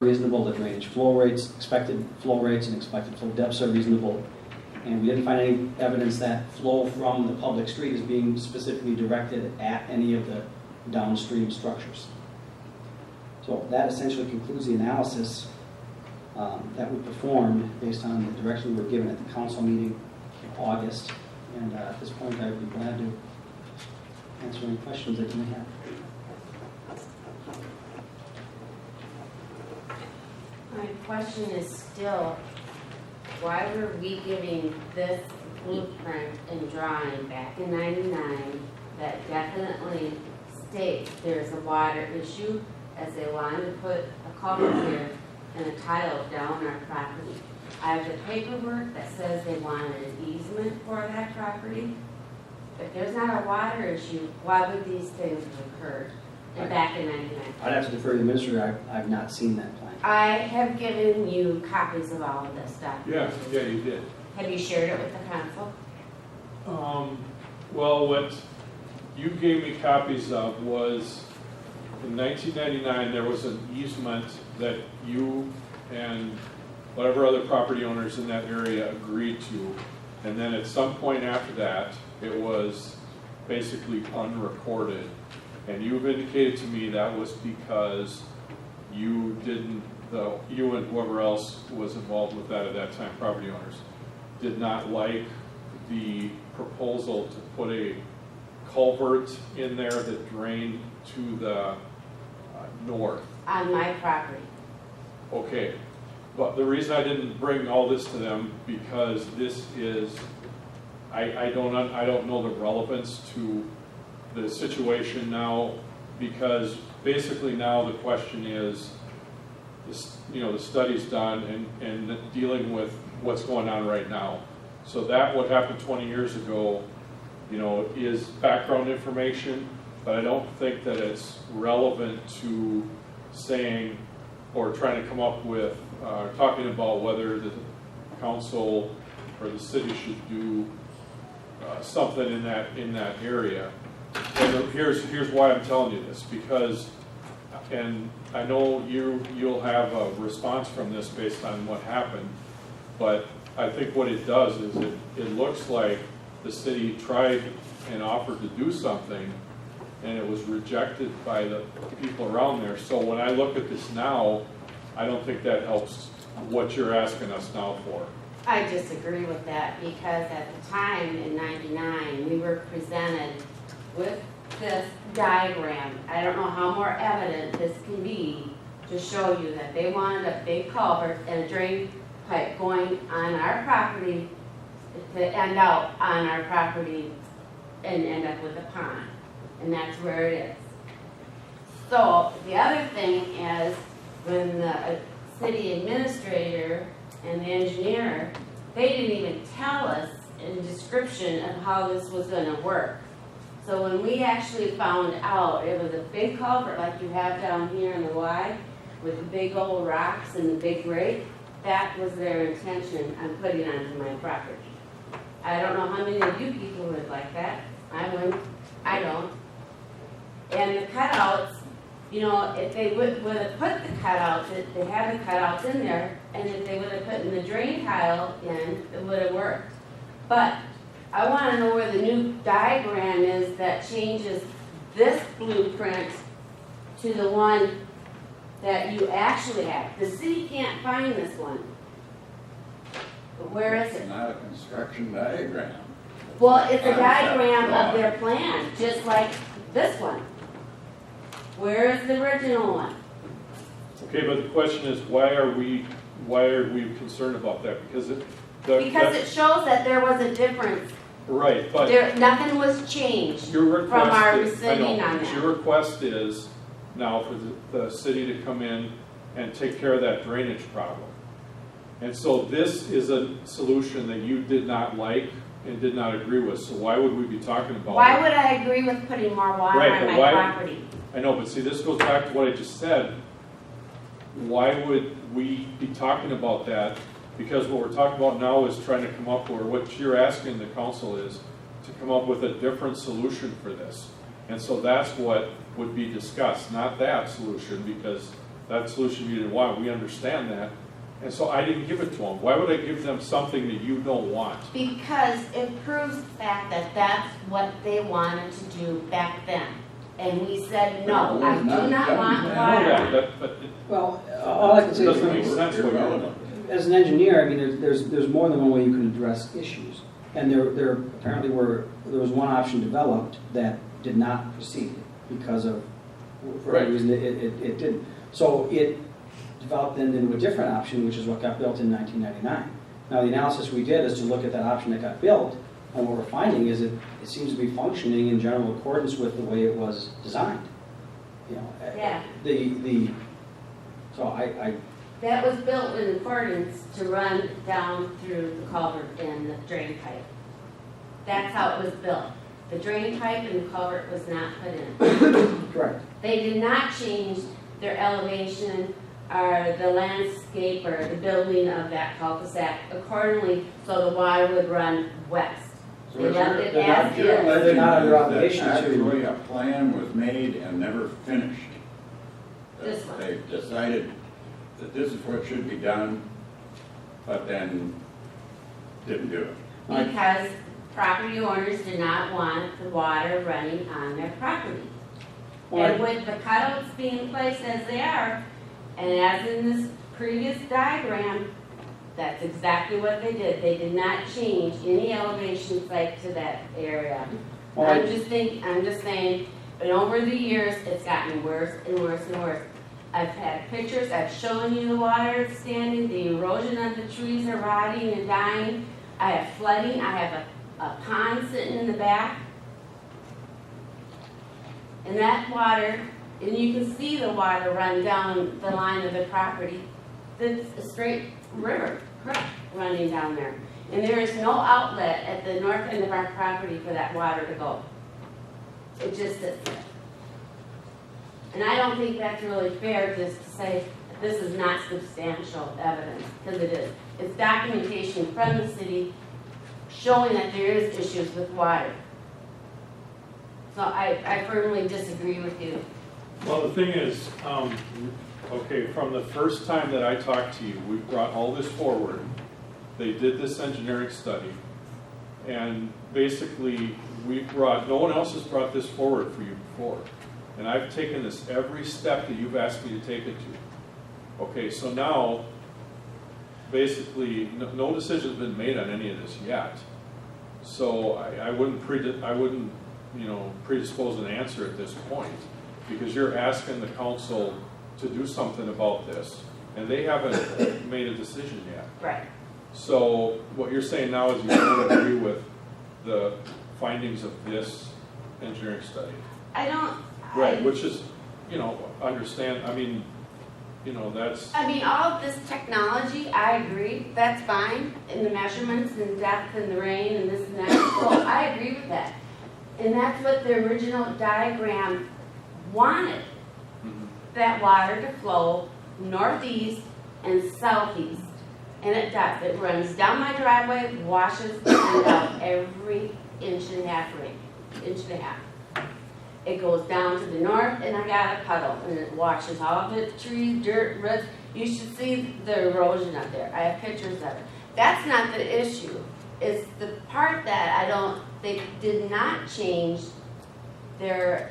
reasonable, the drainage flow rates, expected flow rates and expected flow depths are reasonable. And we didn't find any evidence that flow from the public street is being specifically directed at any of the downstream structures. So that essentially concludes the analysis that we performed based on the direction we were given at the council meeting in August. And at this point, I'd be glad to answer any questions that you may have. My question is still, why were we giving this blueprint and drawing back in '99 that definitely states there's a water issue, as they wanted to put a culvert here and a tile down our property? I have the paperwork that says they wanted an easement for that property. If there's not a water issue, why would these things have occurred back in '99? I'd have to defer to the administrator. I've not seen that plan. I have given you copies of all of this stuff. Yeah, you did. Have you shared it with the council? Well, what you gave me copies of was, in 1999, there was an easement that you and whatever other property owners in that area agreed to. And then at some point after that, it was basically unrecorded. And you've indicated to me that was because you and whoever else was involved with that at that time, property owners, did not like the proposal to put a culvert in there that drained to the north. On my property. Okay, but the reason I didn't bring all this to them, because this is, I don't know the relevance to the situation now, because basically now the question is, the study's done and dealing with what's going on right now. So that what happened 20 years ago, is background information, but I don't think that it's relevant to saying or trying to come up with, talking about whether the council or the city should do something in that area. And here's why I'm telling you this, because, and I know you'll have a response from this based on what happened, but I think what it does is it looks like the city tried and offered to do something, and it was rejected by the people around there. So when I look at this now, I don't think that helps what you're asking us now for. I disagree with that, because at the time in '99, we were presented with this diagram. I don't know how more evident this can be to show you that they wanted a big culvert and a drain pipe going on our property to end out on our property and end up with a pond. And that's where it is. So the other thing is, when the city administrator and the engineer, they didn't even tell us in description of how this was going to work. So when we actually found out it was a big culvert like you have down here in the Y, with the big old rocks and the big grate, that was their intention on putting onto my property. I don't know how many of you people would like that. I wouldn't. I don't. And the cutouts, if they would have put the cutouts, they have the cutouts in there, and if they would have put in the drain tile in, it would have worked. But I want to know where the new diagram is that changes this blueprint to the one that you actually have. The city can't find this one. But where is it? It's not a construction diagram. Well, it's a diagram of their plan, just like this one. Where is the original one? Okay, but the question is, why are we concerned about that? Because it shows that there was a difference. Right, but Nothing was changed your from our request rescinding on that. your request is now for the city to come in and take care of that drainage problem. And so this is a solution that you did not like and did not agree with. So why would we be talking about Why it? would I agree with putting more water on my property? I know, but see, this goes back to what I just said. Why would we be talking about that? Because what we're talking about now is trying to come up with, what you're asking the council is to come up with a different solution for this. And so that's what would be discussed, not that solution, because that solution you didn't want, we understand that. And so I didn't give it to them. Why would I give them something that you don't want? Because it proves the fact that that's what they wanted to do back then. And we said, no, I do not want I know water. that, but it Well, all I can say doesn't make is, sense what you're doing. as an engineer, I mean, there's more than one way you can address issues. And there apparently there was one option developed that did not proceed because of, for Right. whatever reason, it didn't. So it developed then into a different option, which is what got built in 1999. Now, the analysis we did is to look at that option that got built, and what we're finding is it seems to be functioning in general accordance with the way it was designed. You know, Yeah. So I That was built in accordance to run down through the culvert and the drain pipe. That's how it was built. The drain pipe and the culvert was not put in. correct. They did not change their elevation or the landscape or the building of that cul-de-sac accordingly so the water would run west. They left it they're not- as You're is. alleging not under that obligation to- actually a plan was made and never finished. That This one. They decided that this is what should be done, but then didn't do it. Because property owners did not want the water running on their property. And with the cutouts being placed as they are, and as in this previous diagram, that's exactly what they did. They did not change any elevation site to that area. Well, I'm just saying, but over the years, it's gotten worse and worse and worse. I've had pictures, I've shown you the water standing, the erosion of the trees are rotting and dying. I have flooding, I have a pond sitting in the back. And that water, and you can see the water run down the line of the property. It's a straight river, creek running down there. And there is no outlet at the north end of our property for that water to go. It just sits there. And I don't think that's really fair just to say this is not substantial evidence, because it is. It's documentation from the city showing that there is issues with water. So I firmly disagree with you. Well, the thing is, okay, from the first time that I talked to you, we brought all this forward. They did this engineering study, and basically no one else has brought this forward for you before. And I've taken this every step that you've asked me to take it to. Okay, so now, basically, no decision's been made on any of this yet. So I wouldn't predispose an answer at this point, because you're asking the council to do something about this, and they haven't made a decision yet. Right. So what you're saying now is you don't agree with the findings of this engineering study. I don't. Right, which is, understand, that's, I mean, all of this technology, I agree, that's fine, and the measurements and depth and the rain and this and that, so I agree with that. And that's what the original diagram wanted, that water to flow northeast and southeast. And it does, it runs down my driveway, washes the end out every inch and a half rain, inch and a half. It goes down to the north, and I got a puddle, and it washes all the trees, dirt, roots. You should see the erosion up there. I have pictures of it. That's not the issue. It's the part that they did not change their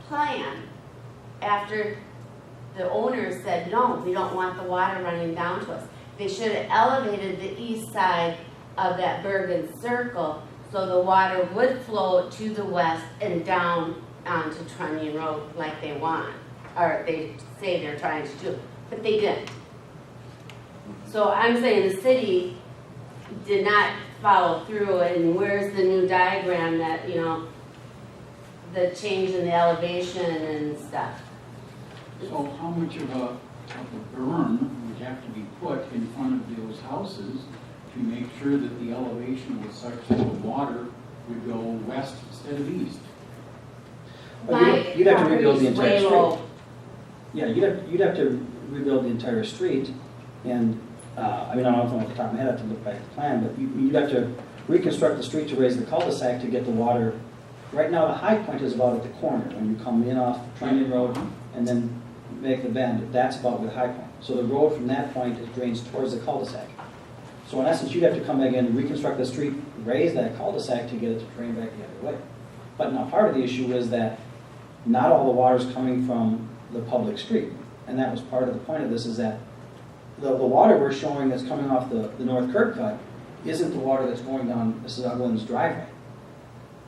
plan after the owners said, no, we don't want the water running down to us. They should have elevated the east side of that Bergen Circle so the water would flow to the west and down onto Kenyon Road like they want, or they say they're trying to do, but they didn't. So I'm saying the city did not follow through, and where's the new diagram that, the change in the elevation and stuff? So how much of a berm would have to be put in front of those houses to make sure that the elevation was such that the water would go west instead of east? You'd have to rebuild the entire Way street. low. Yeah, you'd have to rebuild the entire street, and, I don't know if I'm off the top of my head, I have to look back at the plan, but you'd have to reconstruct the street to raise the cul-de-sac to get the water. Right now, the high point is about at the corner, when you come in off Kenyon Road, and then make the bend, that's about with High Point. So the road from that point is drains towards the cul-de-sac. So in essence, you'd have to come back in, reconstruct the street, raise that cul-de-sac to get it to drain back the other way. But now part of the issue is that not all the water is coming from the public street. And that was part of the point of this, is that the water we're showing that's coming off the north curb cut isn't the water that's going down Mrs. Uglin's driveway.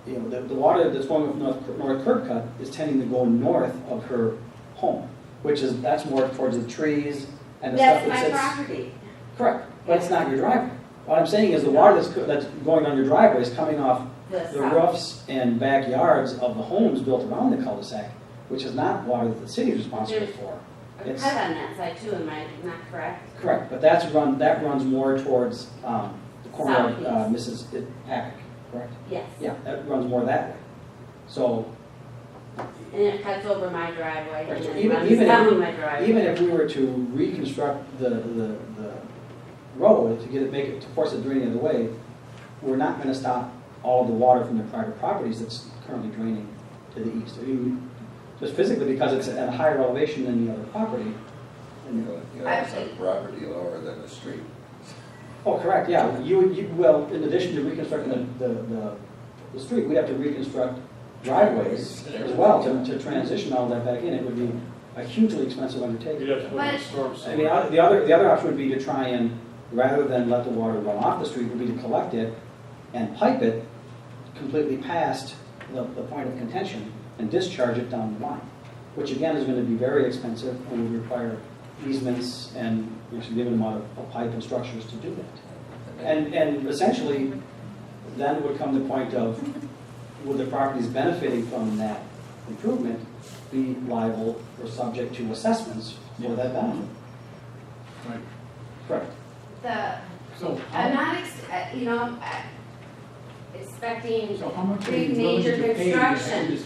You know, the water that's going from north curb cut is tending to go north of her home, that's more towards the trees and the That's stuff that my sits. property. Correct, but it's not your driveway. What I'm saying is the water that's going on your driveway is coming off the south. roofs and backyards of the homes built around the cul-de-sac, which is not water that the city is responsible for. A It's- cut on that side too, am I not correct? Correct, but that runs more towards the corner of Southeast. Mrs. Haddock, correct? Yes. Yeah, that runs more that way. So And it cuts over my driveway and then even, runs even, down my driveway. even if we were to reconstruct the road to to force it to drain the other way, we're not going to stop all of the water from the private properties that's currently draining to the east. I mean, just physically because it's at a higher elevation than the other property. And, It's a property lower than the street. oh, correct, yeah. Well, in addition to reconstructing the street, we'd have to reconstruct driveways as well to transition all that back in. It would be a hugely expensive undertaking. You'd have to put in But- storm I mean, sewer. the other option would be to try and, rather than let the water run off the street, would be to collect it and pipe it completely past the point of contention and discharge it down the line, which again is going to be very expensive and would require easements and a significant amount of pipe and structures to do that. And essentially, then would come the point of, would the properties benefiting from that improvement be liable or subject to assessments for that benefit? Right. Correct. So I'm how, not, expecting so how much are big you willing major to pay to have construction. this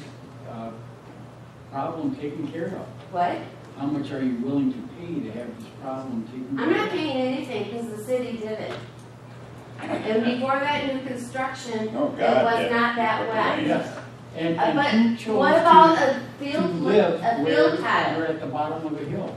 problem taken care of? What? How much are you willing to pay to have this problem taken care I'm of? not paying anything because the city did it. And before that new construction, Oh, it God, was yeah. not that wet. Yes. And But who chose what about to a field, live a where field we're tile? at the bottom of the hill?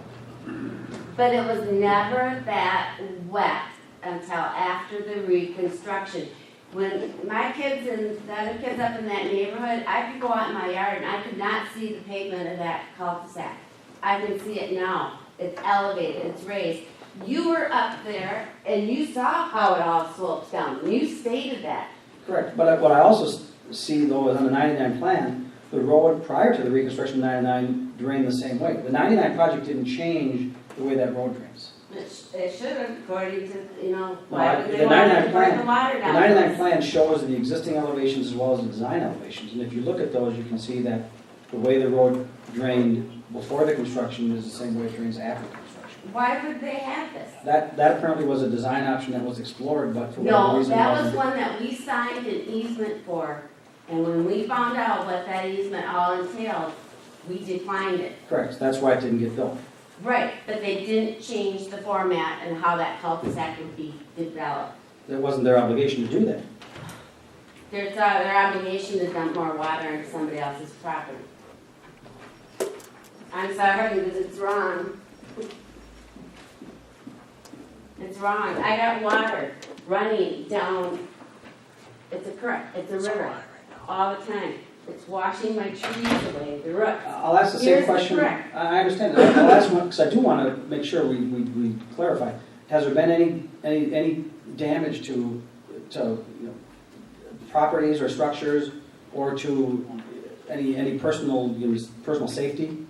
But it was never that wet until after the reconstruction. When my kids and the other kids up in that neighborhood, I could go out in my yard and I could not see the pavement of that cul-de-sac. I can see it now. It's elevated, it's raised. You were up there and you saw how it all slopes down. You stated that. Correct, but what I also see though is on the 99 plan, the road prior to the reconstruction of 99 drained the same way. The 99 project didn't change the way that road drains. It should have, according to, Why why would the they want 99 to bring the plan, water the down? 99 plan shows the existing elevations as well as the design elevations. And if you look at those, you can see that the way the road drained before the construction is the same way it drains after the construction. Why would they have this? That apparently was a design option that was explored, but for whatever No, reason. that was wasn't. one that we signed an easement for, and when we found out what that easement all entailed, we declined it. Correct, that's why it didn't get built. Right, but they didn't change the format and how that cul-de-sac would be developed. It wasn't their obligation to do that. There's their obligation to dump more water into somebody else's property. I'm sorry, because it's wrong. It's wrong. I got water running down, it's a river, all the time. It's washing my trees away, the roots. I'll ask the same Here's the question. trick. I understand that. I'll ask one, because I do want to make sure we clarify. Has there been any damage to properties or structures or to any personal safety?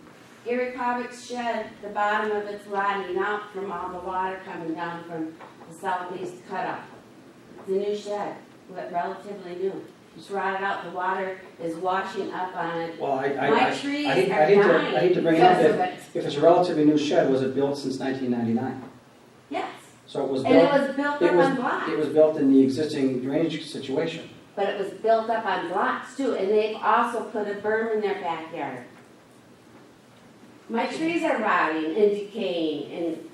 Erie Covick's shed, the bottom of it's rotting out from all the water coming down from the southeast cutoff. It's a new shed, relatively new. It's rotted out, the water is washing up on it. Well, My trees I are hate to dying bring it up. because of it. If it's a relatively new shed, was it built since 1999? Yes, So it was and it built. was built up on blocks. It was built in the existing drainage situation. But it was built up on blocks too, and they've also put a berm in their backyard. My trees are rotting and decaying and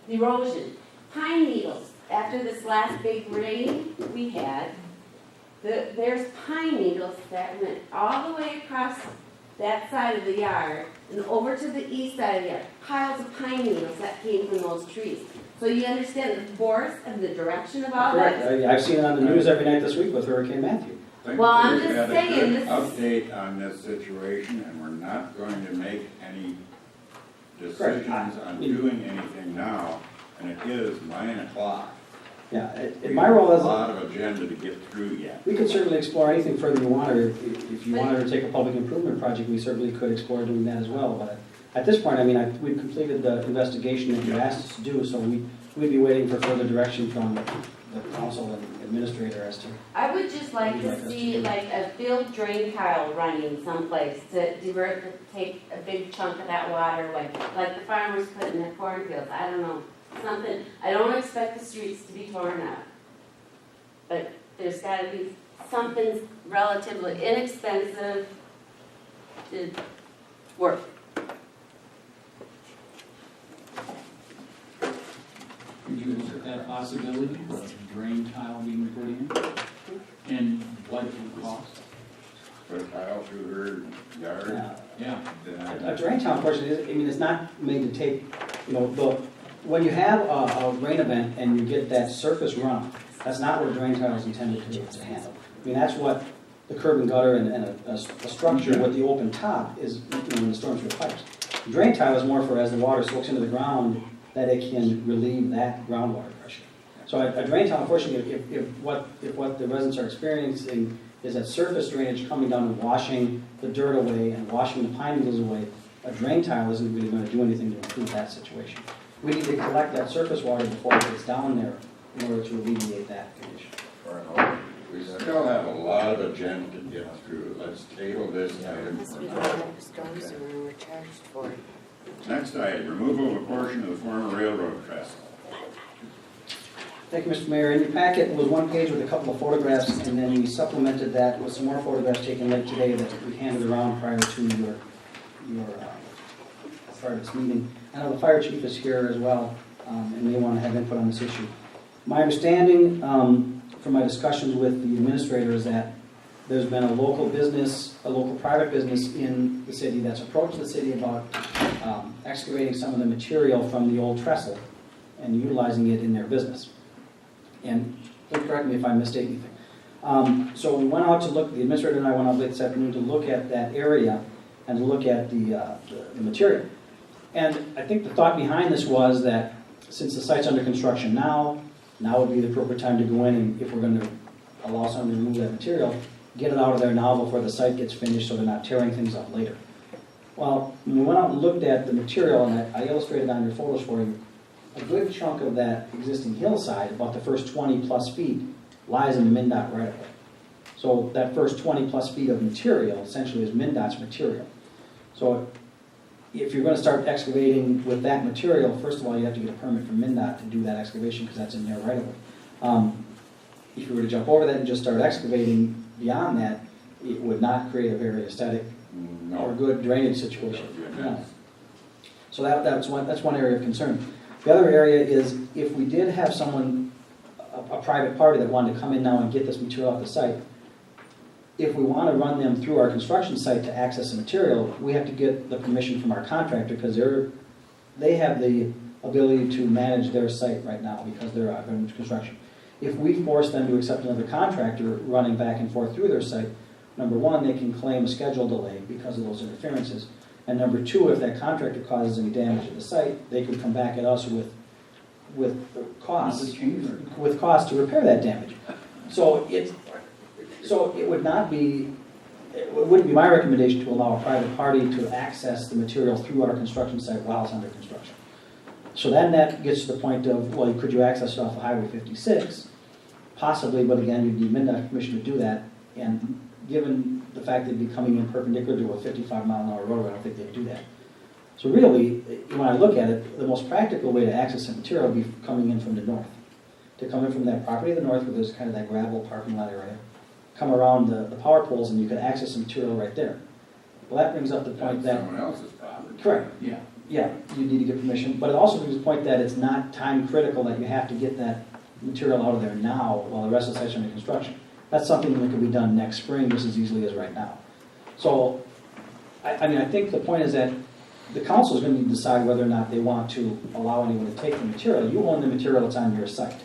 erosion. Pine needles, after this last big rain we had, there's pine needles that went all the way across that side of the yard, and over to the east side of the yard, piles of pine needles that came from those trees. So you understand the force and the direction of all Correct. that? I've seen it on the news every night this week with Hurricane Matthew. Think Well, I'm we've just had a saying, good this is- update on this situation, and we're not going to make any Correct. decisions on doing anything now, and it is 9 o'clock. Yeah, We in my have role a as, lot of agenda to get through yet. we could certainly explore anything further you want, or if you wanted to take a public improvement project, we certainly could explore doing that as well. But at this point, I mean, we've completed the investigation that you asked us to do, so we'd be waiting for further direction from the council and administrator as to. I would just like Would you like to us see to- like a field drain tile running someplace to divert, take a big chunk of that water away, like the farmers put in their cornfields, I don't know, something. I don't expect the streets to be torn up, but there's gotta be something relatively inexpensive to work. Could you look at that possibility, of drain tile being put in? And what it would cost? Put a tile through her yard. Yeah. A drain tile, unfortunately, I mean, it's not made to take, when you have a rain event and you get that surface runoff, that's not what a drain tile is intended to handle. I mean, that's what the curb and gutter and a structure with the open top is, when the storm sewer pipes. Drain tile is more for as the water soaks into the ground, that it can relieve that groundwater pressure. So a drain tile, unfortunately, if what the residents are experiencing is that surface drainage coming down and washing the dirt away and washing the pine needles away, a drain tile isn't really going to do anything to improve that situation. We need to collect that surface water before it gets down there in order to alleviate that condition. We still have a lot of agenda to get through. Let's table this item Must for be now. the storm sewer we're charged for it. Next item, removal of a portion of the former railroad trestle. Thank you, Mr. Mayor. In your packet was one page with a couple of photographs, and then we supplemented that with some more photographs taken late today that we handed around prior to prior to this meeting. I know the fire chief is here as well, and may want to have input on this issue. My understanding from my discussions with the administrator is that there's been a local private business in the city that's approached the city about excavating some of the material from the old trestle and utilizing it in their business. And please correct me if I misstate anything. So we went out to look, the administrator and I went out late this afternoon to look at that area and to look at the material. And I think the thought behind this was that since the site's under construction now would be the appropriate time to go in, and if we're going to allow someone to remove that material, get it out of there now before the site gets finished so they're not tearing things up later. Well, when we went out and looked at the material, and I illustrated on your photos for you, a good chunk of that existing hillside, about the first 20 plus feet, lies in the MnDOT right of way. So that first 20 plus feet of material essentially is MnDOT's material. So if you're going to start excavating with that material, first of all, you have to get a permit from MnDOT to do that excavation because that's in their right of way. If you were to jump over that and just start excavating beyond that, it would not create a very aesthetic or good drainage situation. No. So that's one area of concern. The other area is if we did have someone, a private party that wanted to come in now and get this material off the site, if we want to run them through our construction site to access the material, we have to get the permission from our contractor because they have the ability to manage their site right now because they're in construction. If we force them to accept another contractor running back and forth through their site, number one, they can claim a schedule delay because of those interferences. And number two, if that contractor causes any damage to the site, they could come back at us with costs to repair that damage. So it wouldn't be my recommendation to allow a private party to access the material through our construction site while it's under construction. So then that gets to the point of, well, could you access it off of Highway 56? Possibly, but again, you'd need MnDOT permission to do that. And given the fact they'd be coming in perpendicular to a 55-mile-an-hour road, I don't think they'd do that. So really, when I look at it, the most practical way to access the material would be coming in from the north. To come in from that property to the north where there's kind of that gravel parking lot area, come around the power poles and you could access the material right there. Well, that brings up the point that... someone else's property. Correct. Yeah, you need to get permission, but it also brings the point that it's not time critical that you have to get that material out of there now while the rest of the site's under construction. That's something that can be done next spring just as easily as right now. So I mean, I think the point is that the council is going to need to decide whether or not they want to allow anyone to take the material. You own the material that's on your site.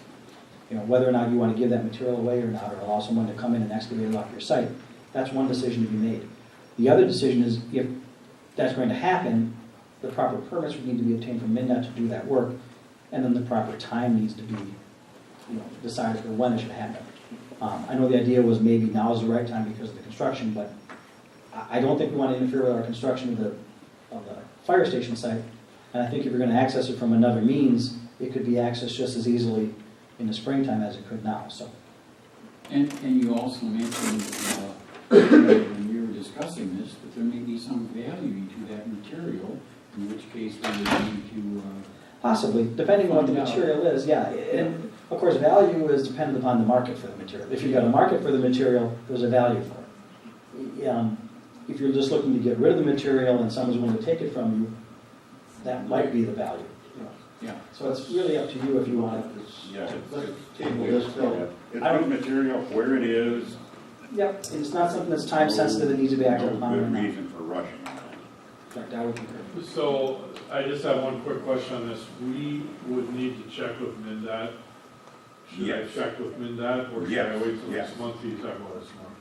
You know, whether or not you want to give that material away or not, or allow someone to come in and excavate it off your site. That's one decision to be made. The other decision is if that's going to happen, the proper permits would need to be obtained from MinDOT to do that work, and then the proper time needs to be, decided for when it should happen. I know the idea was maybe now is the right time because of the construction, but I don't think we want to interfere with our construction of the fire station site. And I think if you're going to access it from another means, it could be accessed just as easily in the springtime as it could now. So, And you also mentioned, when you were discussing this, that there may be some value to that material, in which case we would need to, possibly, depending on what the material is, yeah. And of course, value is dependent upon the market for the material. If you've got a market for the material, there's a value for it. If you're just looking to get rid of the material and someone's willing to take it from you, that might be the value. yeah. So it's really up to you if you want it. Yeah. It's good material where it is. Yep, and it's not something that's time sensitive that needs to be acted No upon right good now. reason for rushing it. In fact, I would concur. So I just have one quick question on this. We would need to check with MinDOT. Should I Yes. check with MinDOT or should Yes, I wait till yes. next month to talk about this month?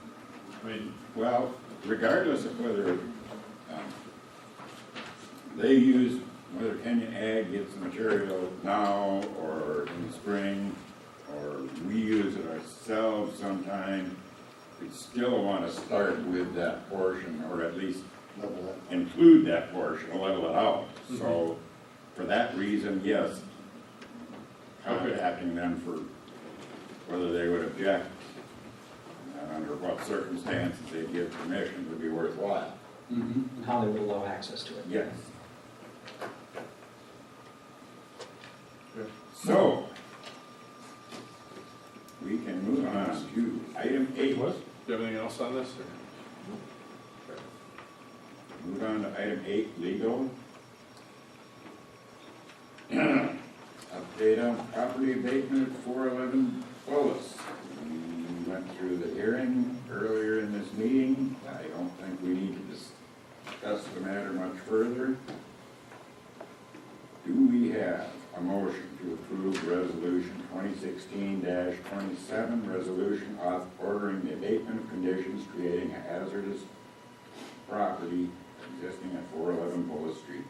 I mean, Well, regardless of whether they use, whether Kenyon Ag gets the material now or in the spring, or we use it ourselves sometime, we still want to start with that portion, or at least include that portion, level it out. So, for that reason, yes, contacting them for whether they would object and under what circumstances they give permission would be worthwhile. Mm-hmm. And how they would allow access to it. Yes. Okay. So, we can move on to item 8. do you have anything else on this? Move on to item 8, legal. Update on property abatement at 411 Willis. We went through the hearing earlier in this meeting. I don't think we need to discuss the matter much further. Do we have a motion to approve resolution 2016-27, resolution ordering the abatement of conditions creating a hazardous property existing at 411 Willis Street?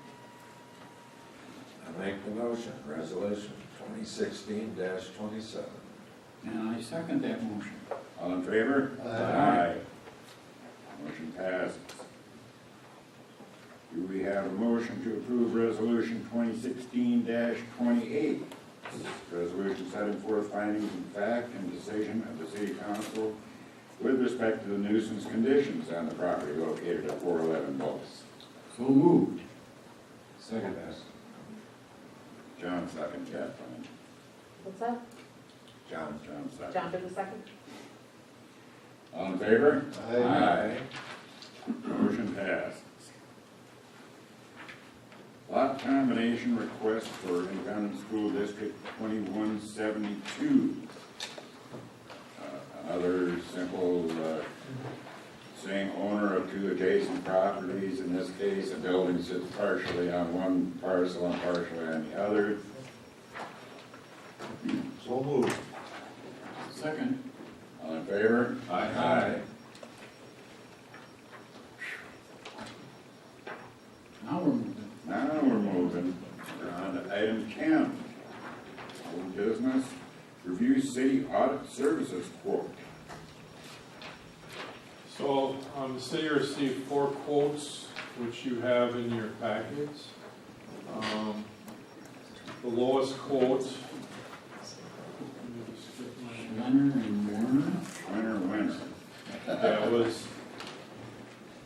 I make the motion, resolution 2016-27. And I second that motion. All in favor? Aye. Motion passes. Do we have a motion to approve resolution 2016-28? Resolution setting forth findings of fact and decision of the city council with respect to the nuisance conditions on the property located at 411 Willis. So moved. Second. John second, Kathleen. What's that? John second. John did the second? All in favor? Aye. Motion passes. Lot combination request for Independent School District 2172. Another simple, same owner of two adjacent properties. In this case, a building sits partially on one parcel and partially on the other. So moved. Second. All in favor? Aye. Now we're moving. Now we're moving on to item 10. Old business, review city audit services quote. So, the city received 4 quotes, which you have in your packets. The lowest quote. Let me just get my- Leonard and Warner. Winner. Yeah, it was,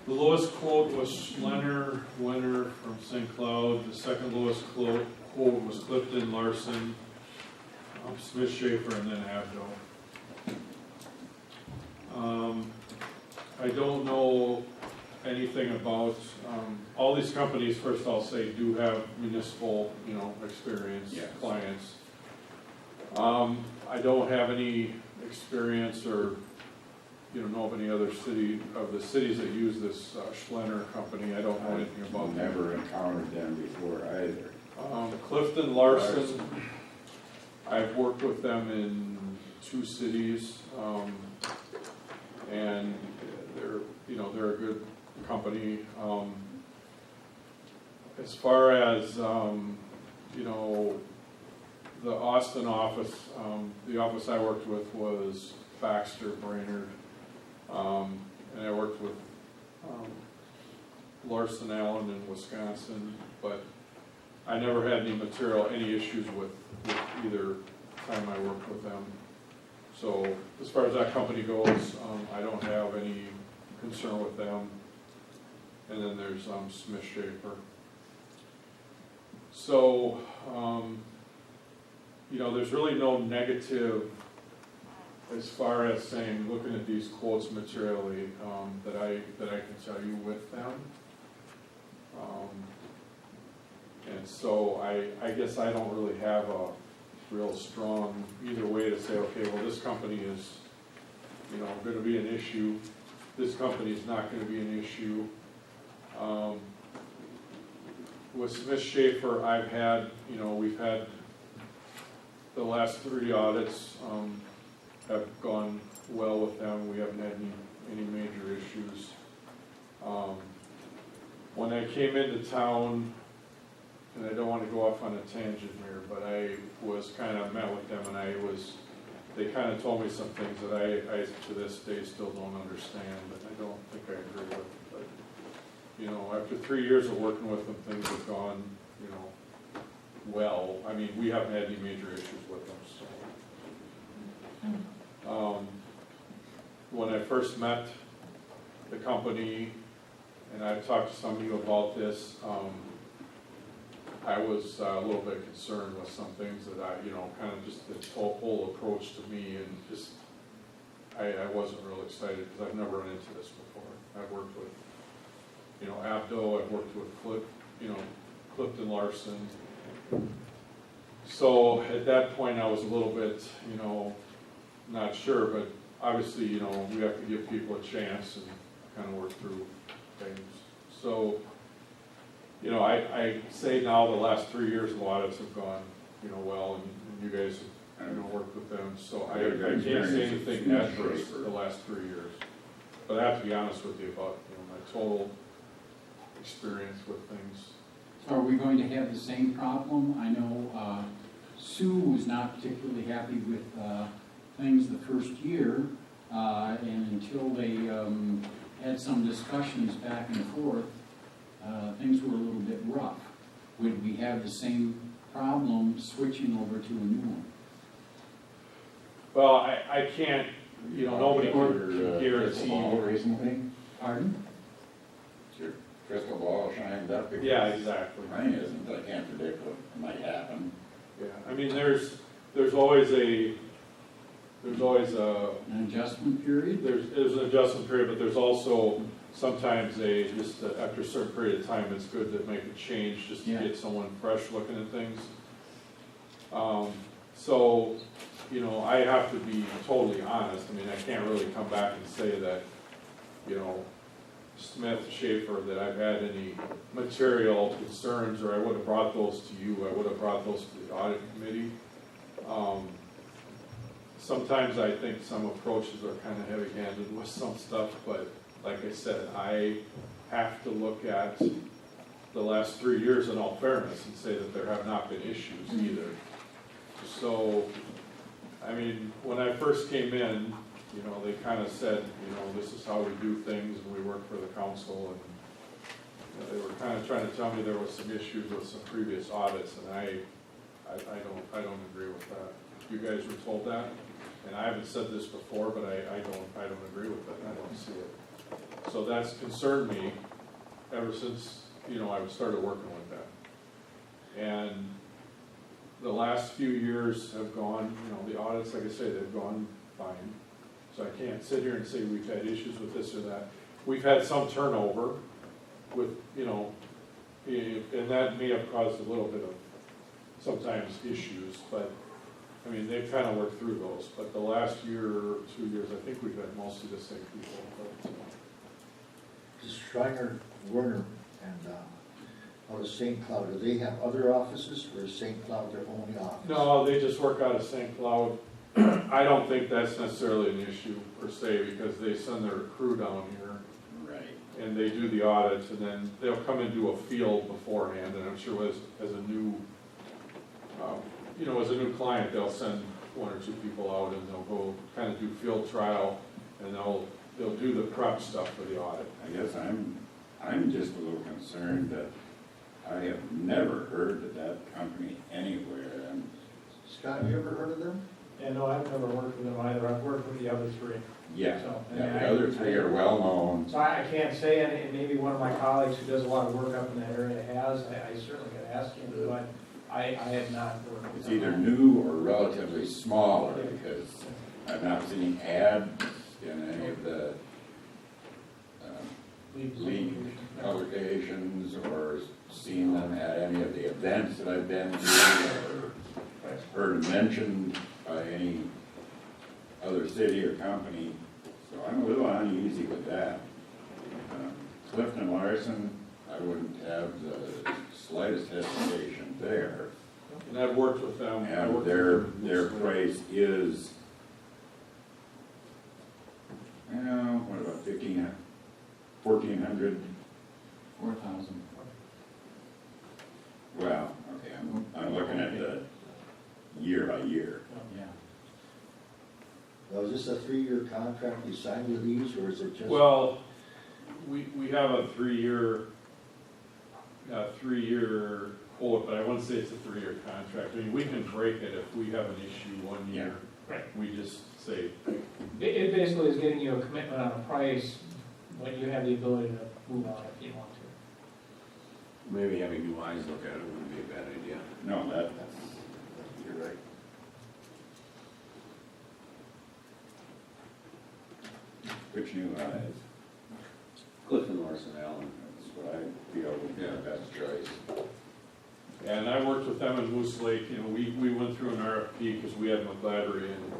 the lowest quote was Schlenner Winter from St. Cloud. The second lowest quote was Clifton Larson, Smith Schaefer, and then Abdo. I don't know anything about, all these companies, first I'll say, do have municipal, experience, Yes. clients. I don't have any experience or know of any other city, of the cities that use this Schlenner company. I don't know anything about I've them. never encountered them before either. Clifton Larson, I've worked with them in 2 cities, and they're a good company. As far as, the Austin office, the office I worked with was Baxter Brainerd, and I worked with Larson Allen in Wisconsin, but I never had any issues with either time I worked with them. So as far as that company goes, I don't have any concern with them. And then there's Smith Schaefer. So, there's really no negative as far as saying, looking at these quotes materially, that I can tell you with them. And so I guess I don't really have a real strong either way to say, okay, well, this company is, going to be an issue. This company is not going to be an issue. With Smith Schaefer, we've had the last 3 audits have gone well with them. We haven't had any major issues. When I came into town, and I don't want to go off on a tangent here, but I was kind of met with them, and they kind of told me some things that I to this day still don't understand, and I don't think I agree with. But after 3 years of working with them, things have gone, well. I mean, we haven't had any major issues with them. So, when I first met the company, and I've talked to some of you about this, I was a little bit concerned with some things that kind of just the whole approach to me, and just I wasn't real excited because I've never run into this before. I've worked with Abdo, I've worked with Clifton Larson. So at that point I was a little bit, not sure, but obviously, we have to give people a chance and kind of work through things. So, I say now the last 3 years of audits have gone, well, and you guys have, worked with them. So I can't say anything adverse for the last 3 years. But I have to be honest with you about, my total experience with things. So are we going to have the same problem? I know Sue was not particularly happy with things the first year, and until they had some discussions back and forth, things were a little bit rough. Would we have the same problem switching over to a new one? Well, I can't, nobody can guarantee. Recently, Pardon? your crystal ball shined up. Yeah, exactly. Mine isn't, I can't predict what might happen. Yeah, I mean, there's always a, An adjustment period? there's an adjustment period, but there's also sometimes after a certain period of time, it's good to make a change just to get someone fresh looking at things. So, I have to be totally honest. I mean, I can't really come back and say that, Smith, Schaefer, that I've had any material concerns, or I would have brought those to you, I would have brought those to the audit committee. Sometimes I think some approaches are kind of heavy-handed with some stuff, but like I said, I have to look at the last 3 years in all fairness and say that there have not been issues either. So, I mean, when I first came in, they kind of said, this is how we do things, and we work for the council, and they were kind of trying to tell me there was some issues with some previous audits, and I don't agree with that. You guys were told that, and I haven't said this before, but I don't agree with it. I don't see it. So that's concerned me ever since I started working with them. And the last few years have gone, the audits, like I say, they've gone fine. So I can't sit here and say we've had issues with this or that. We've had some turnover with, and that may have caused a little bit of sometimes issues, but I mean, they've kind of worked through those, but the last year or 2 years, I think we've had mostly the same people. But, Does Schreiner, Werner, and out of St. Cloud, do they have other offices, or is St. Cloud their only office? no, they just work out of St. Cloud. I don't think that's necessarily an issue per se, because they send their crew down here, Right. and they do the audits, and then they'll come and do a field beforehand, and I'm sure as a new, as a new client, they'll send 1 or 2 people out, and they'll go kind of do field trial, and they'll do the prep stuff for the audit. I guess I'm just a little concerned that I have never heard of that company anywhere. And Scott, you ever heard of them? Yeah, no, I've never worked with them either. I've worked with the other 3. yeah, So, yeah, the other 3 are well-known. So I can't say, and maybe one of my colleagues who does a lot of work up in that area has, I certainly could ask him, but I have not worked with It's them. either new or relatively smaller, because I've not seen ads in any of the league publications or seen them at any of the events that I've been to, or heard them mentioned by any other city or company, so I'm a little uneasy with that. Clifton Larson, I wouldn't have the slightest hesitation there. And I've worked with them. I And worked their with them. price is, what about 1,400? 4,000. Well, okay, I'm looking at the year by year. Yeah. Now, is this a 3-year contract you signed with these, or is it just? Well, we have a 3-year quote, but I wouldn't say it's a 3-year contract. I mean, we can break it if we have an issue 1 year. Right. We just say, It basically is giving you a commitment on a price when you have the ability to move on if you want to. Maybe having new eyes look at it wouldn't be a bad idea. No, you're right. Which new eyes? Clifton Larson Allen. That's what I feel would be the best choice. and I worked with them in Moose Lake. We went through an RFP because we had McGladdery, and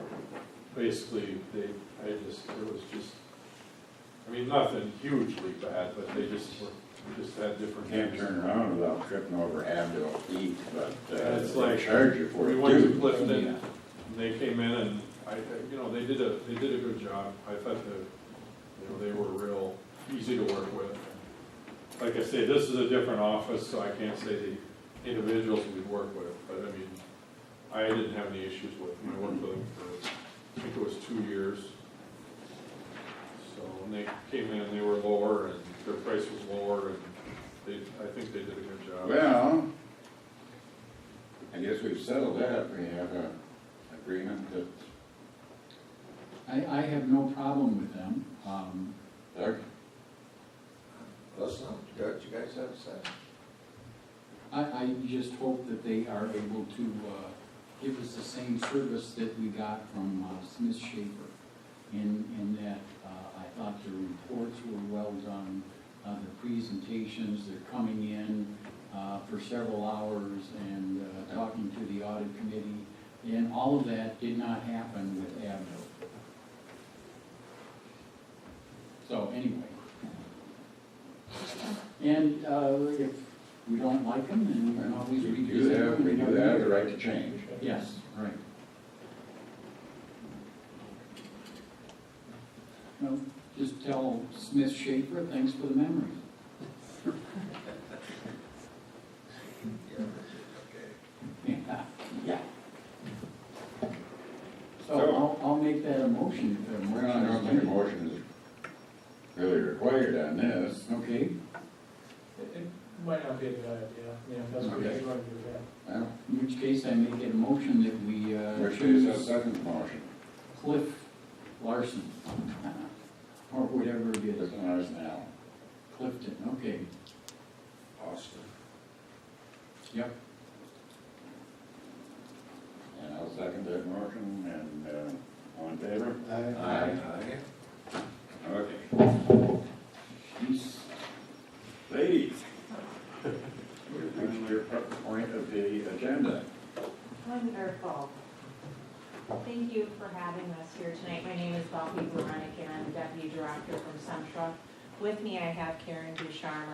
basically it was just, I mean, nothing hugely bad, but they just had different. Can't turn around without tripping over Abdul feet, but It's they like, charge you for we it went to too. Clifton, and they came in, and they did a good job. I thought they were real easy to work with. Like I say, this is a different office, so I can't say the individuals we'd work with, but I mean, I didn't have any issues with them. I worked with them for, I think it was 2 years. So when they came in, they were lower, and their price was lower, and I think they did a good job. Well, I guess we've settled that. We have an agreement that, I have no problem with them. Doug? That's not what you guys have to say. I just hope that they are able to give us the same service that we got from Smith Schaefer, in that I thought the reports were well done, the presentations, they're coming in for several hours and talking to the audit committee, and all of that did not happen with Abdo. So anyway. And if we don't like them, then we can always We revisit them. do have the right to change. Yes, right. Well, just tell Smith Schaefer, thanks for the memory. Yeah, yeah. So I'll make that a motion. If a Well, I don't think a motion is really required on this. Okay, It might not be a good idea, if that's what you're Okay. going to do that. Well, in which case I make it a motion that we which is a choose second motion. Cliff Larson, or whatever it is. Listen to us now. Clifton, okay. Austin. Yep. And I'll second that motion, and all in favor? Aye. Okay. He's Ladies, we've reached your point of the agenda. Wonderful. Thank you for having us here tonight. My name is Buffy Veronic, and I'm the Deputy Director from Centra. With me, I have Karen Ducharme,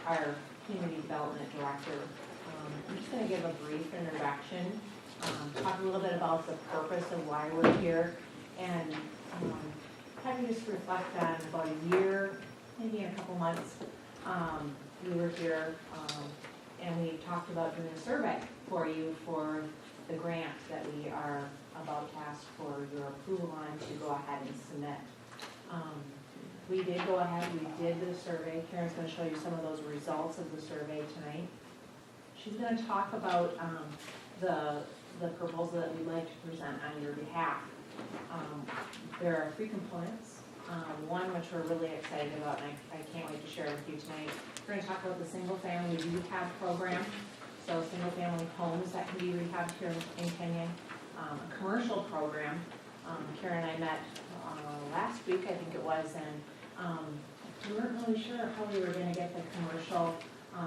our Community Development Director. I'm just going to give a brief introduction, talk a little bit about the purpose of why we're here, and kind of just reflect on about a year, maybe in a couple months, we were here, and we talked about doing a survey for you for the grant that we are about to ask for your approval on to go ahead and submit. We did go ahead, we did the survey. Karen's going to show you some of those results of the survey tonight. She's going to talk about the proposal that we'd like to present on your behalf. There are 3 components. One which we're really excited about, and I can't wait to share with you tonight. We're going to talk about the single-family rehab program. So single-family homes that can be rehabbed here in Kenyon. A commercial program. Karen and I met last week, I think it was, and we weren't really sure how we were going to get the commercial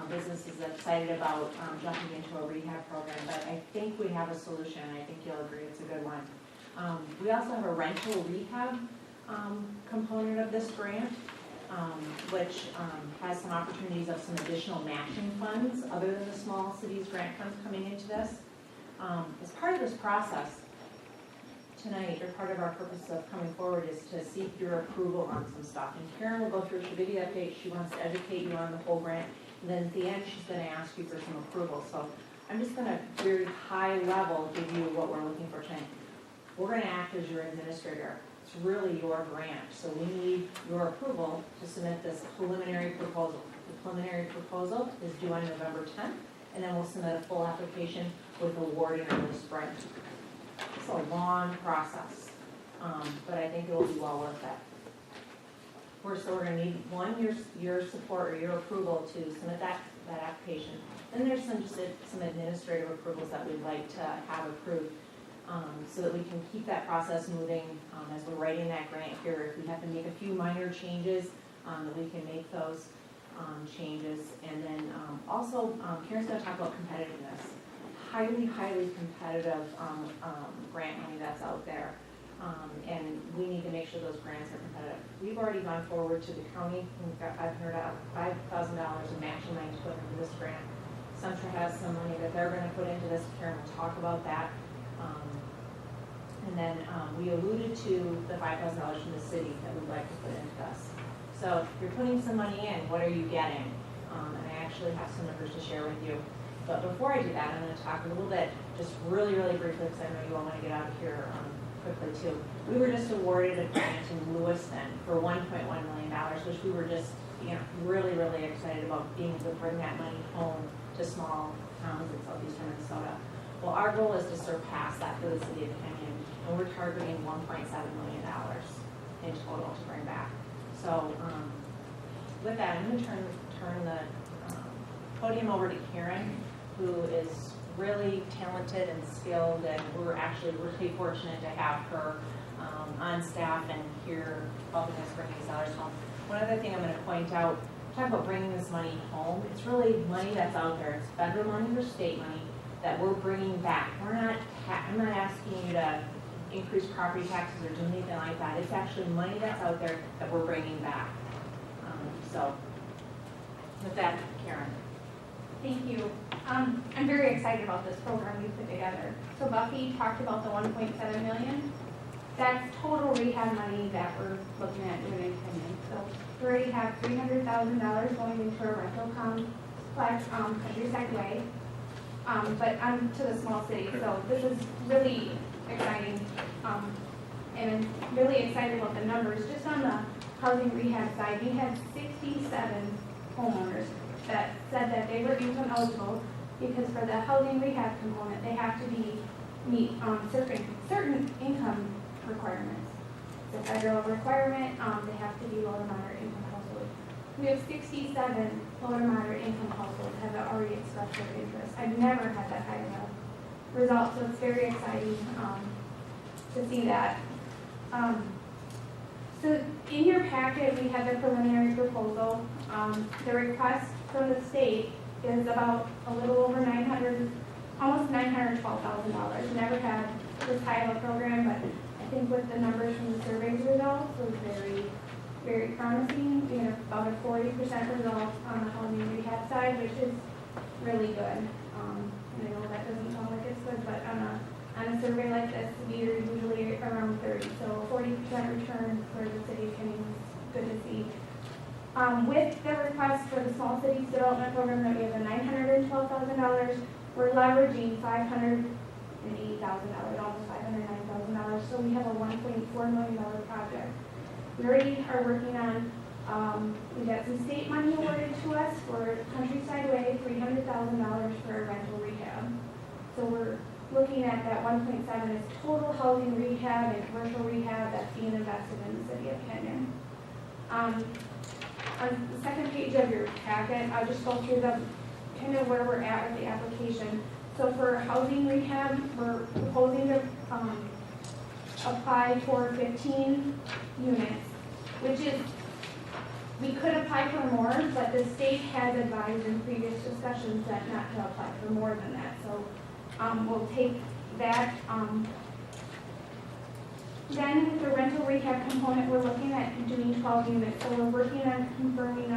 businesses excited about jumping into a rehab program, but I think we have a solution, and I think you'll agree it's a good one. We also have a rental rehab component of this grant, which has some opportunities of some additional matching funds other than the small cities grant funds coming into this. As part of this process tonight, or part of our purpose of coming forward, is to seek your approval on some stuff. And Karen will go through, she'll give you the update, she wants to educate you on the whole grant, and then at the end she's going to ask you for some approval. So I'm just going to very high level give you what we're looking for tonight. We're going to act as your administrator. It's really your grant, so we need your approval to submit this preliminary proposal. The preliminary proposal is due on November 10th, and then we'll submit a full application with award in early spring. It's a long process, but I think it will be well worth it. So we're going to need, one, your support or your approval to submit that application. Then there's some administrative approvals that we'd like to have approved, so that we can keep that process moving as we're writing that grant here. If we have to make a few minor changes, that we can make those changes. And then also, Karen's going to talk about competitiveness. Highly, highly competitive grant money that's out there. And we need to make sure those grants are competitive. We've already gone forward to the county. We've got $500,000 in matching money to put into this grant. Centra has some money that they're going to put into this. Karen will talk about that. And then we alluded to the $5,000 from the city that we'd like to put into this. So if you're putting some money in, what are you getting? And I actually have some numbers to share with you. But before I do that, I'm going to talk a little bit, just really, really briefly, because I know you all want to get out of here quickly too. We were just awarded a grant in Lewiston for $1.1 million, which we were just, really, really excited about being able to bring that money home to small towns in southeastern Minnesota. Well, our goal is to surpass that for the city of Kenyon, and we're targeting $1.7 million in total to bring back. So with that, I'm going to turn the podium over to Karen, who is really talented and skilled, and we're actually really fortunate to have her on staff and here helping us bring these dollars home. One other thing I'm going to point out, talk about bringing this money home. It's really money that's out there. It's federal money or state money that we're bringing back. I'm not asking you to increase property taxes or do anything like that. It's actually money that's out there that we're bringing back. So with that, Karen. Thank you. I'm very excited about this program you put together. So Buffy talked about the $1.7 million. That's total rehab money that we're looking at doing in Kenyon. So we already have $300,000 going into a rental complex, Countryside Way, but to the small city. So this is really exciting, and I'm really excited about the numbers. Just on the housing rehab side, we had 67 homeowners that said that they were income eligible because for the housing rehab component, they have to meet certain income requirements. The federal requirement, they have to be low to moderate income households. We have 67 low to moderate income households that have already expressed their interest. I've never had that high of a result, so it's very exciting to see that. So in your packet, we have the preliminary proposal. The request from the state is about a little over $900,000, almost $912,000. Never had this high of a program, but I think with the numbers from the survey's results was very, very promising. We had about a 40% result on the housing rehab side, which is really good. And I know that doesn't sound like it's good, but on a survey like this, we are usually around 30. So 40% return for the city of Kenyon is good to see. With the request for the small cities development program that we have a $912,000, we're leveraging $580,000, almost $509,000. So we have a $1.4 million project. We already are working on, we got some state money awarded to us for Countryside Way, $300,000 for rental rehab. So we're looking at that 1.7 as total housing rehab and commercial rehab that's being invested in the city of Kenyon. On the second page of your packet, I'll just go through the kind of where we're at with the application. So for housing rehab, we're proposing to apply for 15 units, which is, we could apply for more, but the state has advised in previous discussions that not to apply for more than that. So we'll take that. Then with the rental rehab component, we're looking at doing 12 units. So we're working on confirming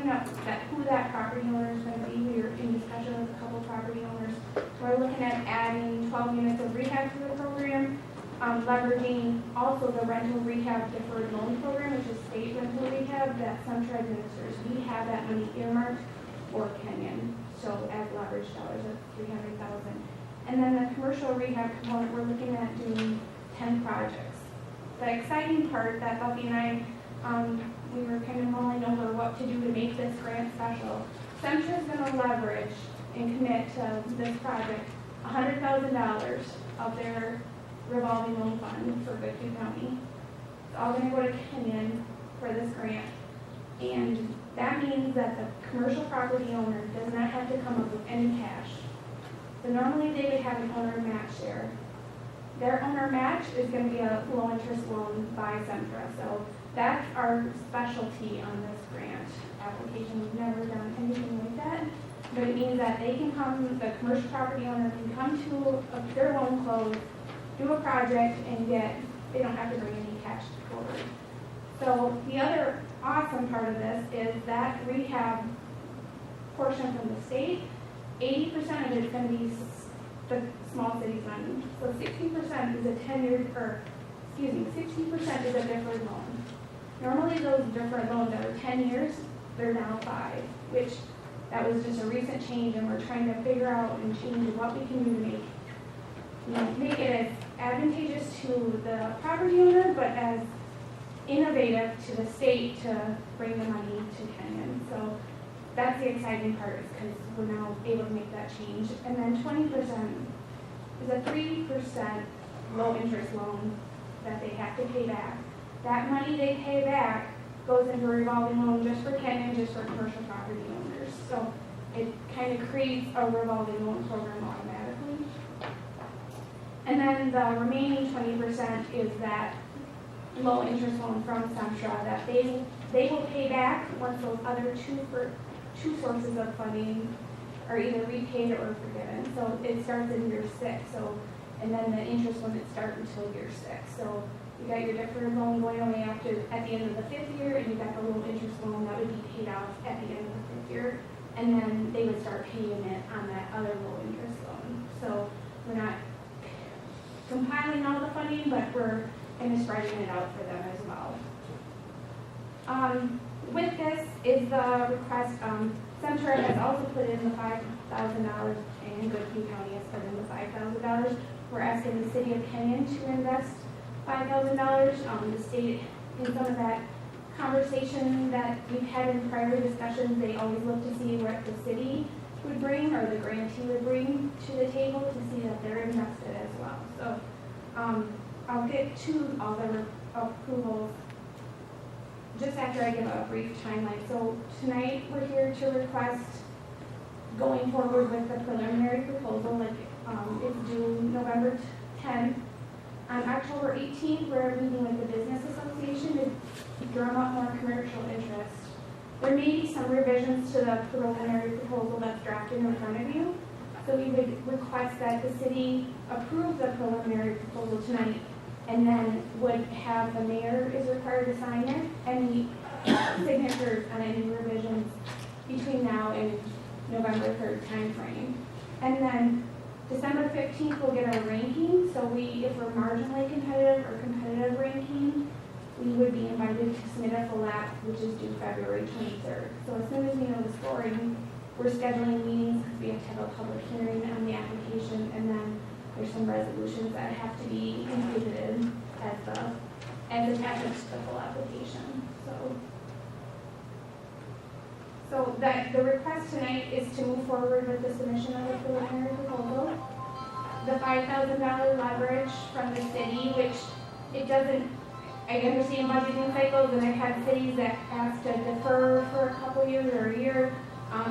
up that who that property owner is going to be. We are in discussion with a couple property owners. We're looking at adding 12 units of rehab to the program, leveraging also the rental rehab deferred loan program, which is state rental rehab that SunTrust administers. We have that money earmarked for Kenyon, so as leverage dollars of $300,000. And then the commercial rehab component, we're looking at doing 10 projects. The exciting part that Buffy and I, we were kind of mulling over what to do to make this grant special. SunTrust is going to leverage and commit to this project $100,000 of their revolving loan fund for Goodhue County. It's all going to go to Kenyon for this grant. And that means that the commercial property owner does not have to come up with any cash. So normally they would have an owner match there. Their owner match is going to be a low interest loan by SunTrust. So that's our specialty on this grant application. We've never done anything like that. But it means that they can come, the commercial property owner can come to their loan close, do a project, and they don't have to bring any cash forward. So the other awesome part of this is that rehab portion from the state, 80% of it is going to be the small cities money. So 60% is a 10-year, or excuse me, 60% is a deferred loan. Normally those deferred loans that are 10 years, they're now 5, which that was just a recent change, and we're trying to figure out and change what we can do to make it as advantageous to the property owner, but as innovative to the state to bring the money to Kenyon. So that's the exciting part, is because we're now able to make that change. And then 20% is a 3% low interest loan that they have to pay back. That money they pay back goes into a revolving loan just for Kenyon, just for commercial property owners. So it kind of creates a revolving loan program automatically. And then the remaining 20% is that low interest loan from SunTrust that they will pay back once those other two sources of funding are either repaid or forgiven. So it starts in year 6. So, and then the interest wouldn't start until year 6. So you got your deferred loan going away at the end of the 5th year, and you got the low interest loan that would be paid off at the end of the 5th year, and then they would start paying it on that other low interest loan. So we're not compiling all the funding, but we're kind of spreading it out for them as well. With this is the request, SunTrust has also put in the $5,000, and Goodhue County has put in the $5,000. We're asking the city of Kenyon to invest $5,000. The state, in some of that conversation that we've had in prior discussions, they always look to see what the city would bring, or the grantee would bring to the table, to see that they're invested as well. So I'll get to all the approvals just after I give a brief timeline. So tonight we're here to request going forward with the preliminary proposal, like it's due November 10th. On October 18th, we're meeting with the Business Association to drum up more commercial interest. There may be some revisions to the preliminary proposal that's drafted in front of you. So we would request that the city approve the preliminary proposal tonight, and then would have the mayor is required to sign it, any signatures on any revisions between now and November 3rd timeframe. And then December 15th, we'll get our ranking, so if we're marginally competitive or competitive ranking, we would be invited to submit a full app, which is due February 23rd. So as soon as we know the scoring, we're scheduling meetings, because we have to have a public hearing on the application, and then there's some resolutions that have to be included as attachments to the full application, So that, the request tonight is to move forward with the submission of the preliminary proposal. The $5,000 leverage from the city, which it doesn't, I understand budgeting cycles, and I've had cities that ask to defer for a couple years or a year.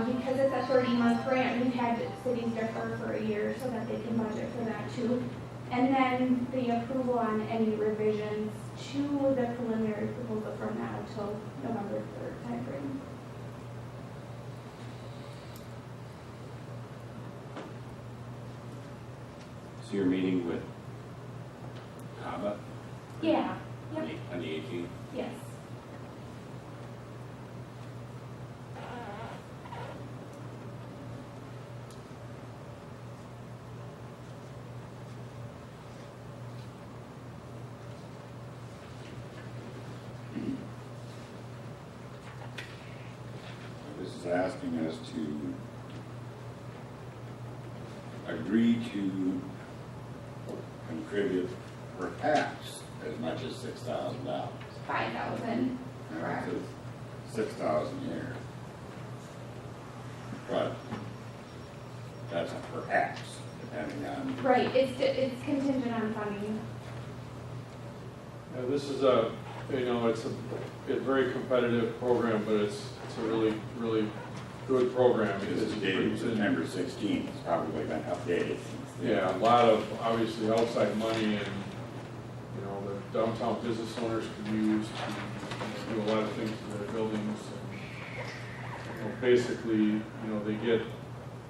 Because it's a 30-month grant, we've had cities defer for a year so that they can budget for that too. And then the approval on any revisions to the preliminary proposal from now till November 3rd timeframe. So you're meeting with Kava? Yeah, yep, On the 18th? yes. This is asking us to agree to contribute perhaps as much as $6,000. 5,000, correct. It says 6,000 here. But that's a perhaps, depending on, Right, it's contingent on funding. Yeah, this is a, it's a very competitive program, but it's a really, really good program. this is dated September 16th, it's probably been updated since then. Yeah, a lot of, obviously, outside money and, the downtown business owners can use to do a lot of things to their buildings. And, basically, they get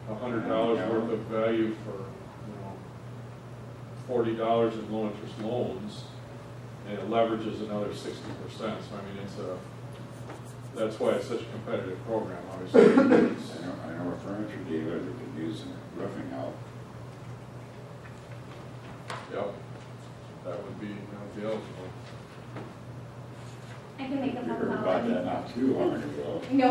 $100 worth of value for, $40 in low interest loans, and it leverages another 60%. So, that's why it's such a competitive program, obviously. I know a furniture dealer that could use some roofing help. Yep, that would be eligible. I can make a You phone heard call. about that not too long ago. No.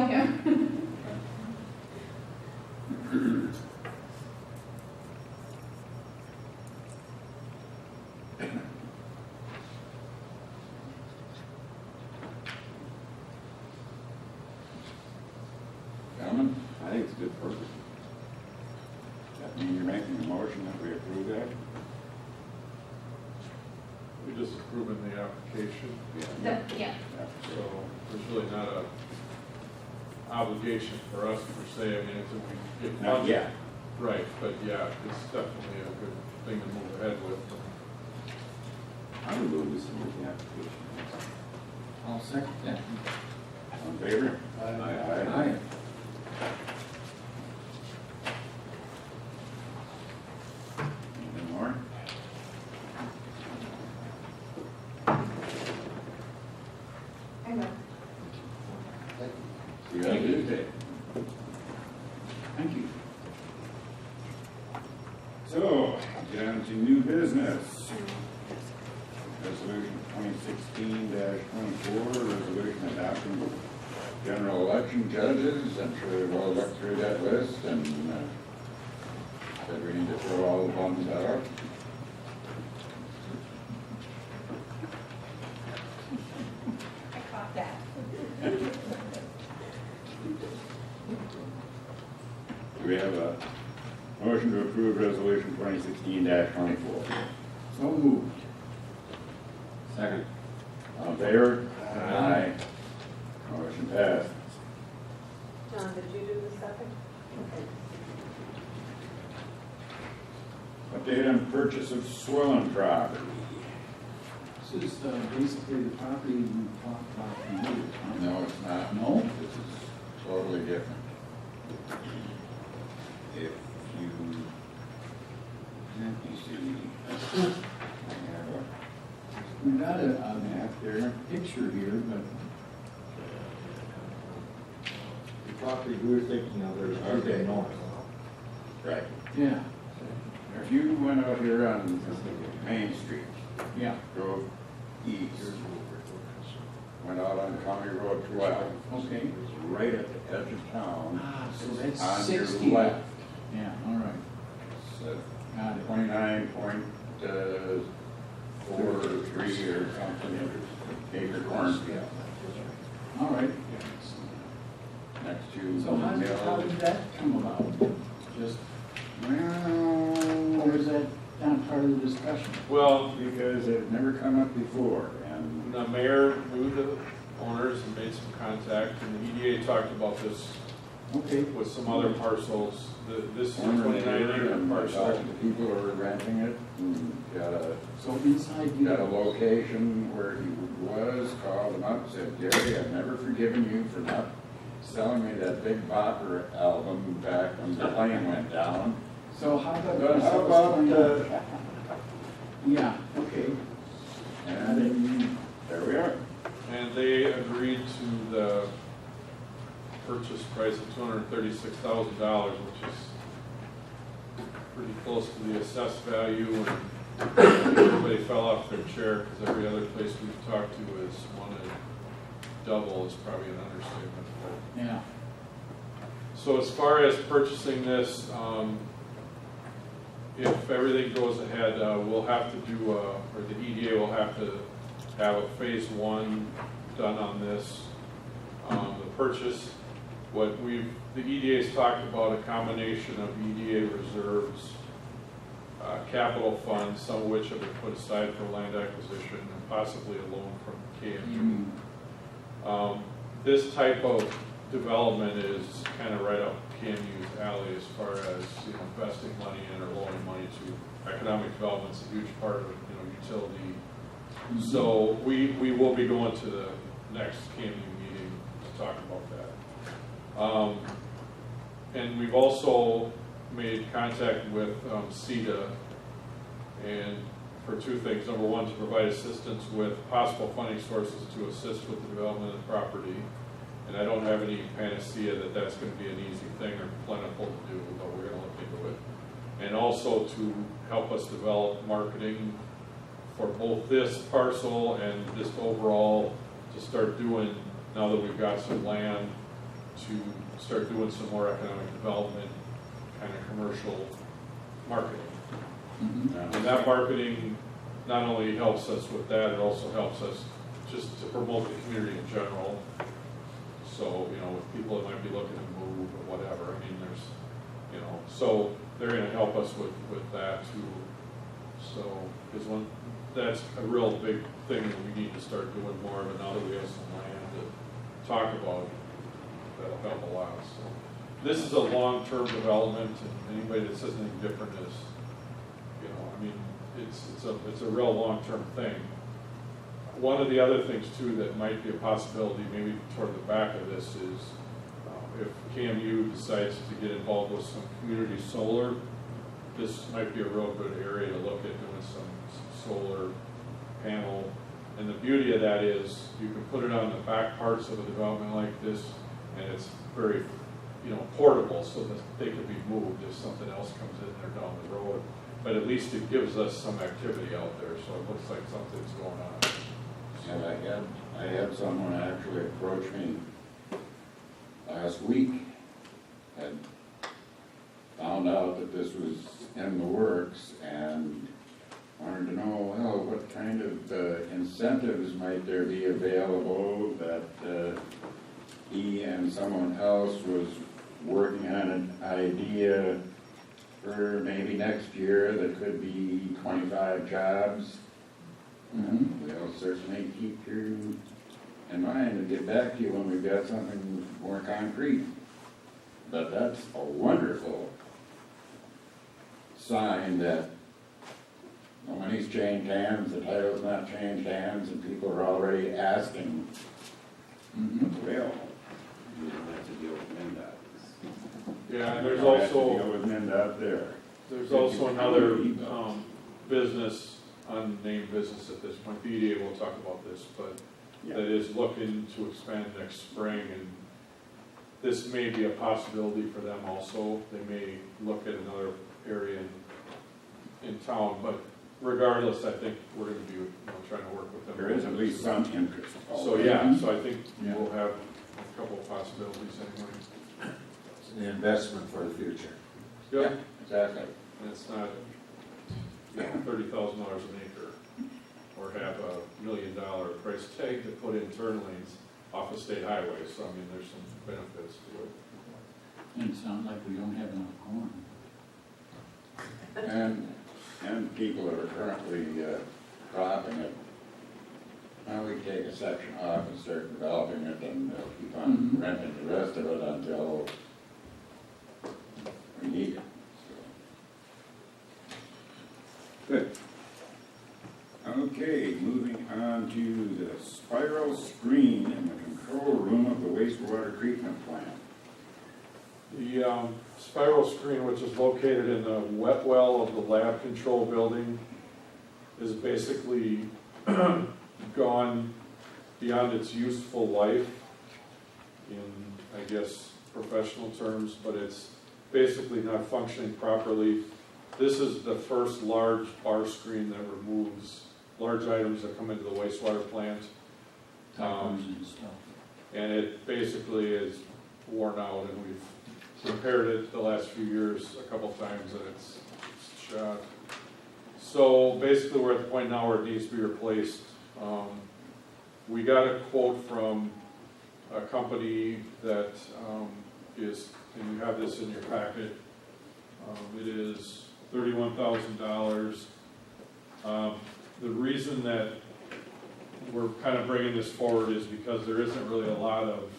Gentlemen, I think it's a good program. that mean you're making a motion that we approve that? We're just approving the application, Yeah. Yeah. so there's really not a obligation for us per se. It's if we get Not funded. yet. Right, but yeah, it's definitely a good thing to move ahead with. I would move we submit the application. I'll second that. All in favor? Aye. Anything more? I will. See you on Tuesday. Thank you. So, down to new business. Resolution 2016-24, resolution adopting general election judges. I'm sure we've all looked through that list and said we need to throw all the ones out. I caught that. Do we have a motion to approve resolution 2016-24? So moved. Second. All in favor? Aye. Motion passed. John, did you do the second? Update on purchase of Swellen property. This is basically the property we talked about for years, huh? No, it's not. No? This is totally different. If let me see. I have We got a map there, picture here, but The property we were thinking of, there's Okay. north. right. yeah, If you went out here on Main Street, yeah, drove east, went out on County Road 12, okay. it's right at the edge of town, So that's on your 60. left. Yeah, all right, got it. 29.43 or something acre cornfield All right. next to So how mill. did that come about? Just, or Well, is that not part of the discussion? Well, because it never come up before, and the mayor knew the owners and made some contact, and the EDA talked about this Okay, with some other parcels. This is a owner 29 acre and I parcel. talked to the people who are renting it, and so inside you. got a location where he was, called him up, said, Gary, I've never forgiven you for not selling me that Big Bopper album back when the plane went down. So how about? But how about, Yeah, okay. and there we are. And they agreed to the purchase price of $236,000, which is pretty close to the assessed value. And everybody fell off their chair because every other place we've talked to is wanted double is probably an understatement. But Yeah, so as far as purchasing this, if everything goes ahead, we'll have to do, or the EDA will have to have a phase one done on this. The purchase, the EDA's talked about a combination of EDA reserves, capital funds, some of which have been put aside for land acquisition, and possibly a loan from KMU. This type of development is kind of right up KMU's alley as far as, investing money in or loaning money to economic development's a huge part of, utility. So we will be going to the next KMU meeting to talk about that. And we've also made contact with CETA, and for two things. Number one, to provide assistance with possible funding sources to assist with the development of the property. And I don't have any panacea that that's going to be an easy thing or plentiful to do, but we're going to look into it. And also to help us develop marketing for both this parcel and just overall to start doing, now that we've got some land, to start doing some more economic development, kind of commercial marketing. And that marketing not only helps us with that, it also helps us just to promote the community in general. So, with people that might be looking to move or whatever, so they're gonna help us with that too. So, because that's a real big thing that we need to start doing more of it now that we have some land to talk about. That'll help a lot, so. This is a long-term development, and anybody that says anything different is, it's a real long-term thing. One of the other things too that might be a possibility, maybe toward the back of this, is if KMU decides to get involved with some community solar, this might be a real good area to look at doing some solar panel. And the beauty of that is you can put it on the back parts of a development like this, and it's very, portable, so that they can be moved if something else comes in there down the road. But at least it gives us some activity out there, so it looks like something's going on. And I had someone actually approach me last week, had found out that this was in the works and wanted to know, well, what kind of incentives might there be available that he and someone else was working on an idea for maybe next year that could be 25 jobs. We'll certainly keep you in mind and get back to you when we've got something more concrete. But that's a wonderful sign that the money's changed hands, the title's not changed hands, and people are already asking what's available. That's a deal with MnDOT. Yeah, and there's You don't have to also, deal with MnDOT there. there's also another, business, unnamed business at this point, the EDA will talk about this, but Yeah. that is looking to expand next spring, and this may be a possibility for them also. They may look at another area in town, but regardless, I think we're gonna be, trying to work with them. There is at least some interest. So, yeah, so I think Yeah. we'll have a couple of possibilities anyway. It's an investment for the future. Yep, Exactly. and it's not, $30,000 an acre, or half $1,000,000 price tag to put in turn lanes off a state highway, so I mean, there's some benefits to it. And it sounds like we don't have enough corn. And people that are currently cropping it, now we take a section off and start developing it, and they'll keep on Mhm. renting the rest of it until we need it. So. Good. Okay, moving on to the spiral screen in the control room of the wastewater treatment plant. The spiral screen, which is located in the wet well of the lab control building, is basically gone beyond its useful life in, I guess, professional terms, but it's basically not functioning properly. This is the first large bar screen that removes large items that come into the wastewater plant. Toppers and stuff. And it basically is worn out, and we've repaired it the last few years a couple times, and it's shot. So basically, we're at the point now where it needs to be replaced. We got a quote from a company that is, and you have this in your packet, it is $31,000. The reason that we're kind of bringing this forward is because there isn't really a lot of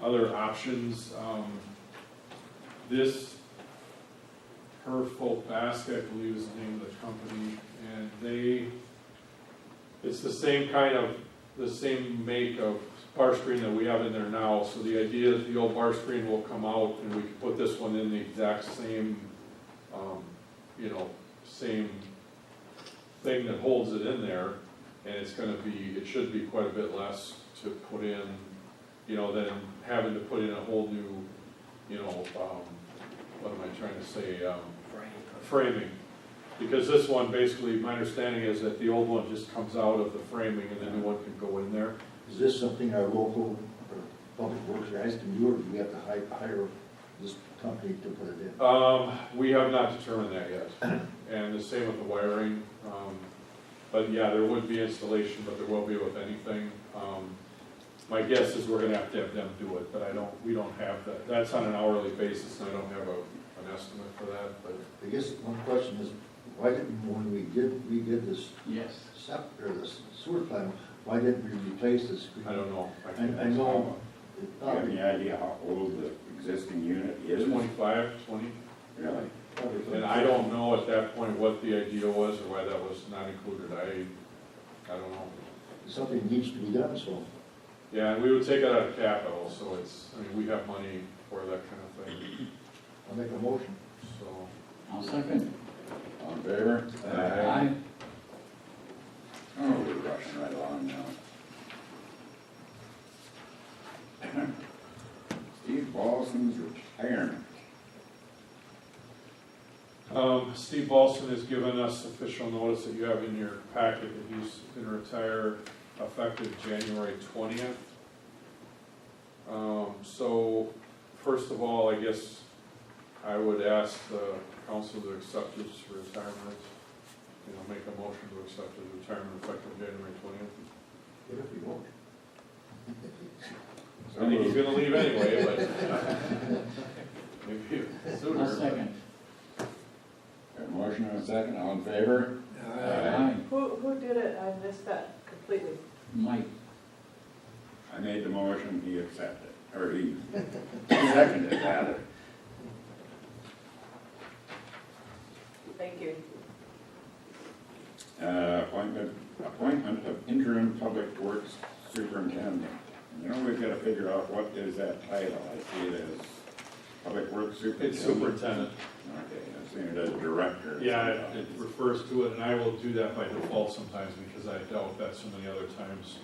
other options. This Herful Basket, I believe is the name of the company, and it's the same make of bar screen that we have in there now. So the idea is the old bar screen will come out, and we can put this one in the exact same, same thing that holds it in there, and it should be quite a bit less to put in, than having to put in a whole new, what am I trying to say, framing. Because this one, basically, my understanding is that the old one just comes out of the framing and the new one can go in there. Is this something our local or public works guys can do, or do we have to hire this company to put it in? We have not determined that yet, and the same with the wiring. But yeah, there would be installation, but there will be with anything. My guess is we're gonna have to have them do it, but we don't have that. That's on an hourly basis, and I don't have an estimate for that, but. I guess one question is, why didn't, when we did this Yes. this sewer plant, why didn't we replace the screen? I don't know. I know. Do you have any idea how old the existing unit is? 25, 20? Really? And I don't know at that point what the idea was or why that was not included. I don't know. Something needs to be done, so. Yeah, and we would take it out of capital, so we have money for that kind of thing, I'll make a motion. so. I'll second. All in favor? Aye. Oh, we're rushing right along now. Steve Balson's retirement. Steve Balson has given us official notice that you have in your packet that he's going to retire effective January 20th. So, first of all, I guess I would ask the council to accept his retirement. Make a motion to accept his retirement effective January 20th. What if we won't? I think he's gonna leave anyway, but maybe sooner. I'll second. Got a motion and a second, all in favor? Aye. Who did it? I missed that completely. Mike. I made the motion, he accepted, or he seconded it, rather. Thank you. Appointment of interim public works superintendent. We've got to figure out what is that title. I see it as Public Works It's Superintendent? superintendent. Okay, I've seen it as director. Yeah, it refers to it, and I will do that by default sometimes because I dealt with that so many other times.